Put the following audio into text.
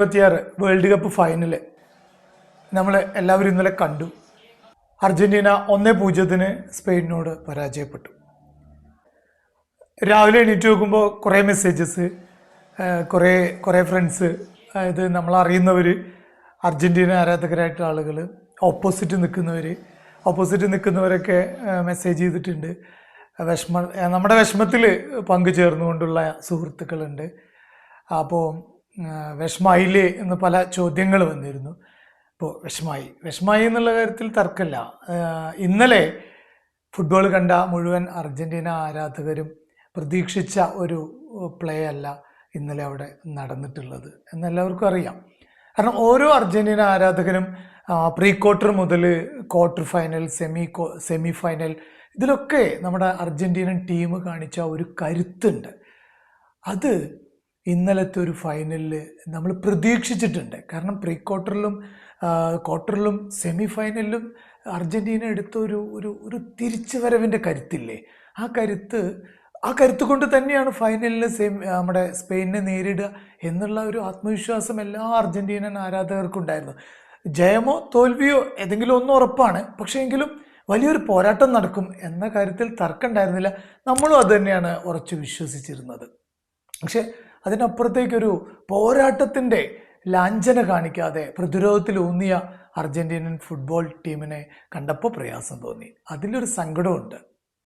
26 world cup final നമ്മൾ എല്ലാവരും ഇന്നലെ കണ്ടു. അർജന്റീന 1-0 സ്പെയിനോട് പരാജയപ്പെട്ടു. രാവിലെ എണീറ്റ് നോക്കുമ്പോൾ കുറേ മെസ്സേജസ്, കുറേ ഫ്രണ്ട്സ്, അതായത് നമ്മളറിയുന്നവർ, അർജന്റീന ആരാധകരായിട്ടുള്ള ആളുകൾ, ഓപ്പോസിറ്റ് നിൽക്കുന്നവരൊക്കെ മെസ്സേജ് ചെയ്തിട്ടുണ്ട്. നമ്മുടെ വിഷമത്തിൽ പങ്കുചേർന്നുകൊണ്ടുള്ള സുഹൃത്തുക്കളുണ്ട്. അപ്പോൾ വിഷമായില്ലേ എന്ന് പല ചോദ്യങ്ങൾ വന്നിരുന്നു. ഇപ്പോൾ വിഷമായി എന്നുള്ള കാര്യത്തിൽ തർക്കമില്ല. ഇന്നലെ ഫുട്ബോൾ കണ്ട മുഴുവൻ അർജന്റീന ആരാധകരും പ്രതീക്ഷിച്ച ഒരു പ്ലേ അല്ല ഇന്നലെ അവിടെ നടന്നിട്ടുള്ളത് എന്നെല്ലാവർക്കും അറിയാം. കാരണം ഓരോ അർജന്റീന ആരാധകനും പ്രീ ക്വാർട്ടർ മുതൽ ക്വാർട്ടർ ഫൈനൽ, സെമി ഫൈനൽ, ഇതിലൊക്കെ നമ്മുടെ അർജന്റീനൻ ടീം കാണിച്ച ഒരു കരുത്തുണ്ട്. അത് ഇന്നലത്തെ ഒരു ഫൈനലിൽ നമ്മൾ പ്രതീക്ഷിച്ചിട്ടുണ്ട്. കാരണം പ്രീ ക്വാർട്ടറിലും സെമി ഫൈനലിലും അർജന്റീന എടുത്ത ഒരു തിരിച്ചുവരവിൻ്റെ കരുത്തില്ലേ, ആ കരുത്ത് കൊണ്ട് തന്നെയാണ് ഫൈനലിൽ നമ്മുടെ സ്പെയിനെ നേരിടുക എന്നുള്ള ഒരു ആത്മവിശ്വാസം എല്ലാ അർജന്റീനൻ ആരാധകർക്കും ഉണ്ടായിരുന്നു. ജയമോ തോൽവിയോ ഏതെങ്കിലും ഒന്നും ഉറപ്പാണ്, പക്ഷേ എങ്കിലും വലിയൊരു പോരാട്ടം നടക്കും എന്ന കാര്യത്തിൽ തർക്കം ഉണ്ടായിരുന്നില്ല. നമ്മളും അത് തന്നെയാണ് ഉറച്ചു വിശ്വസിച്ചിരുന്നത്. പക്ഷെ അതിനപ്പുറത്തേക്കൊരു പോരാട്ടത്തിൻ്റെ ലാഞ്ചന കാണിക്കാതെ പ്രതിരോധത്തിലൂന്നിയ അർജന്റീനൻ ഫുട്ബോൾ ടീമിനെ കണ്ടപ്പോൾ പ്രയാസം തോന്നി. അതിലൊരു സങ്കടമുണ്ട്.